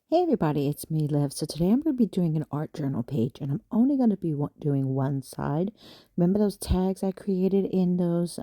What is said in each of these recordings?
Hey everybody, it's me, Liv. So today I'm going to be doing an art journal page, and I'm only going to be doing one side. Remember those tags I created in those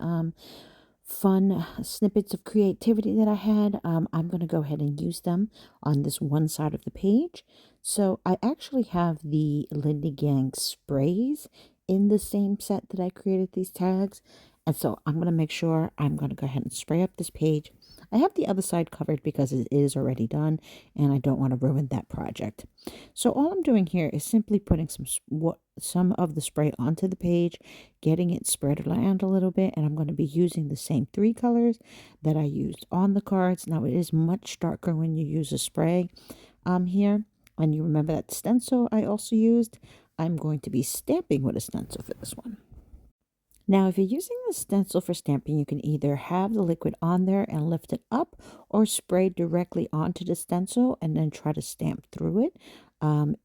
fun snippets of creativity that I had? I'm going to go ahead and use them on this one side of the page. So I actually have the Lindy Gang sprays in the same set that I created these tags. And so I'm going to make sure I'm going to go ahead and spray up this page. I have the other side covered because it is already done and I don't want to ruin that project. So all I'm doing here is simply putting some of the spray onto the page, getting it spread around a little bit, and I'm going to be using the same three colors that I used on the cards. Now it is much darker when you use a spray here, and you remember that stencil I also used. I'm going to be stamping with a stencil for this one. Now, if you're using the stencil for stamping, you can either have the liquid on there and lift it up or spray directly onto the stencil and then try to stamp through it.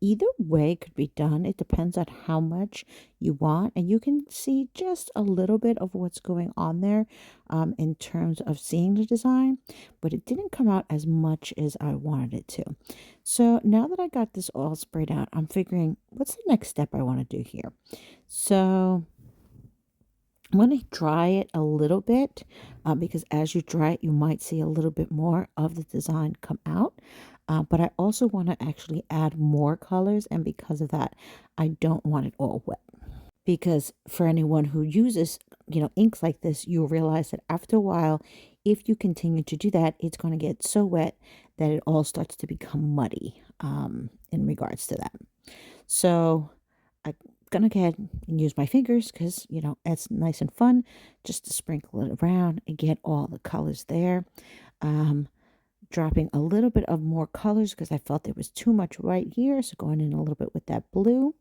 Either way could be done. It depends on how much you want, and you can see just a little bit of what's going on there in terms of seeing the design, but it didn't come out as much as I wanted it to. So now that I got this all sprayed out, I'm figuring what's the next step I want to do here. So I'm going to dry it a little bit because as you dry it, you might see a little bit more of the design come out. But I also want to actually add more colors, and because of that, I don't want it all wet. Because for anyone who uses, inks like this, you'll realize that after a while, if you continue to do that, it's going to get so wet that it all starts to become muddy in regards to that. So I'm gonna go ahead and use my fingers because, it's nice and fun just to sprinkle it around and get all the colors there. Um, Dropping a little bit of more colors because I felt there was too much right here. So going in a little bit with that blue.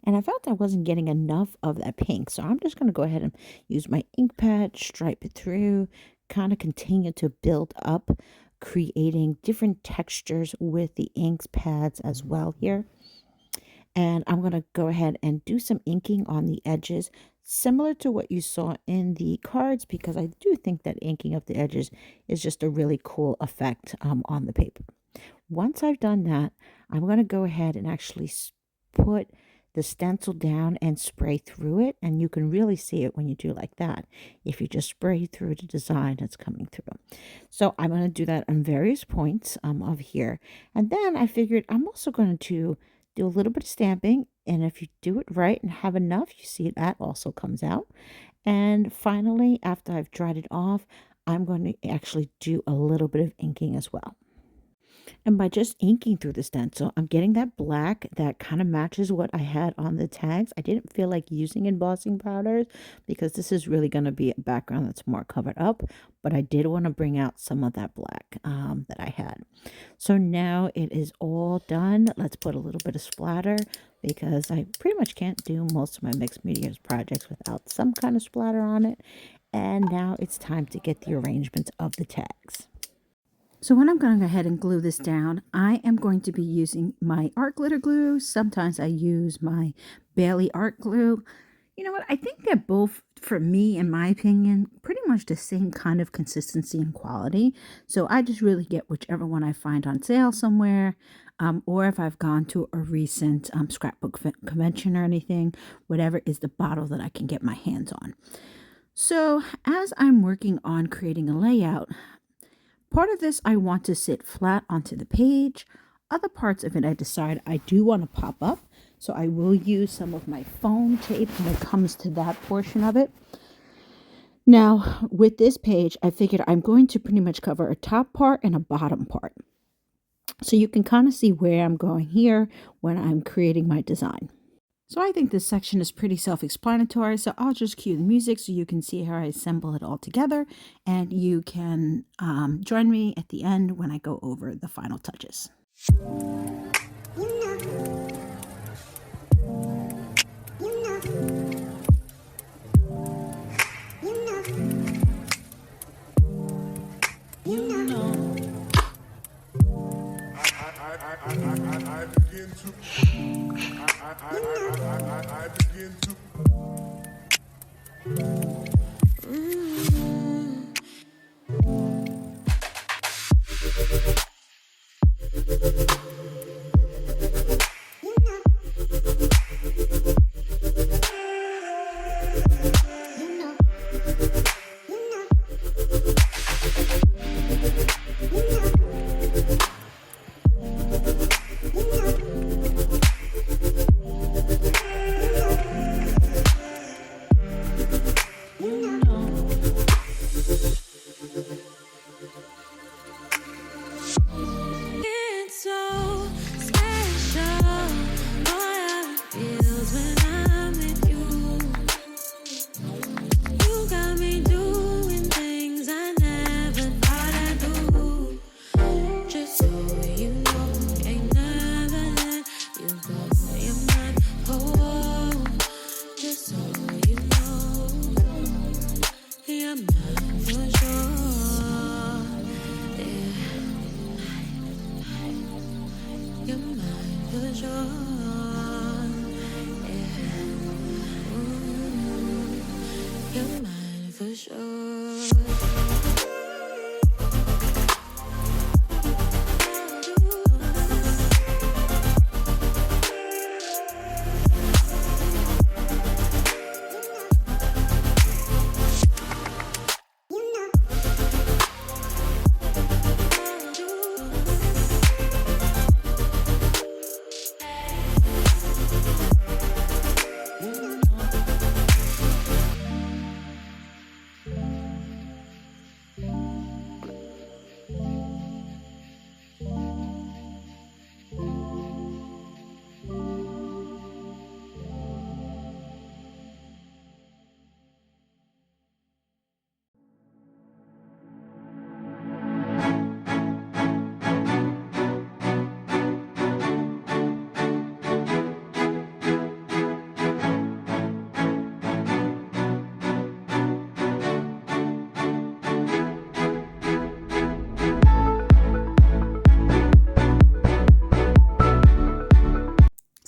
And I felt I wasn't getting enough of that pink. So I'm just going to go ahead and use my ink pad, stripe it through, kind of continue to build up, creating different textures with the inks pads as well here. And I'm going to go ahead and do some inking on the edges, similar to what you saw in the cards, because I do think that inking of the edges is just a really cool effect on the paper. Once I've done that, I'm going to go ahead and actually put the stencil down and spray through it. And you can really see it when you do like that, if you just spray through the design that's coming through. So I'm going to do that on various points of here. And then I figured I'm also going to do a little bit of stamping, and if you do it right and have enough, you see that also comes out. And finally, after I've dried it off, I'm going to actually do a little bit of inking as well. And by just inking through the stencil, I'm getting that black that kind of matches what I had on the tags. I didn't feel like using embossing powders because this is really going to be a background that's more covered up, but I did want to bring out some of that black that I had. So now it is all done. Let's put a little bit of splatter because I pretty much can't do most of my mixed media projects without some kind of splatter on it. And now it's time to get the arrangement of the tags. So when I'm going to go ahead and glue this down, I am going to be using my art glitter glue. Sometimes I use my Bailey art glue. You know what? I think they're both, for me, in my opinion, pretty much the same kind of consistency and quality. So I just really get whichever one I find on sale somewhere, or if I've gone to a recent scrapbook convention or anything, whatever is the bottle that I can get my hands on. So as I'm working on creating a layout, part of this I want to sit flat onto the page. Other parts of it I decide I do want to pop up. So I will use some of my foam tape when it comes to that portion of it. Now, with this page, I figured I'm going to pretty much cover a top part and a bottom part. So you can kind of see where I'm going here when I'm creating my design. So I think this section is pretty self-explanatory, so I'll just cue the music so you can see how I assemble it all together, and you can join me at the end when I go over the final touches.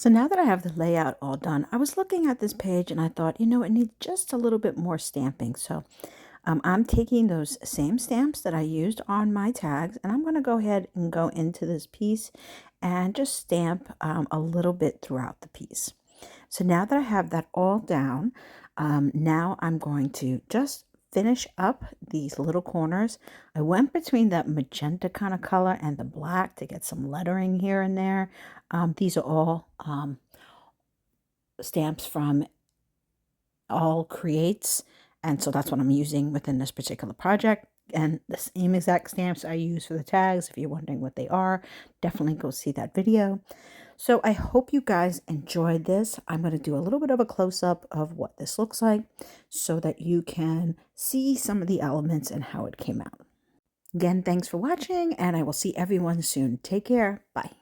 So now that I have the layout all done, I was looking at this page and I thought, you know, it needs just a little bit more stamping. So I'm taking those same stamps that I used on my tags, and I'm going to go ahead and go into this piece and just stamp a little bit throughout the piece. So now that I have that all down, now I'm going to just finish up these little corners. I went between that magenta kind of color and the black to get some lettering here and there. These are all stamps from All Creates, and so that's what I'm using within this particular project. And the same exact stamps I use for the tags. If you're wondering what they are, definitely go see that video. So I hope you guys enjoyed this. I'm going to do a little bit of a close-up of what this looks like so that you can see some of the elements and how it came out. Again, thanks for watching, and I will see everyone soon. Take care. Bye.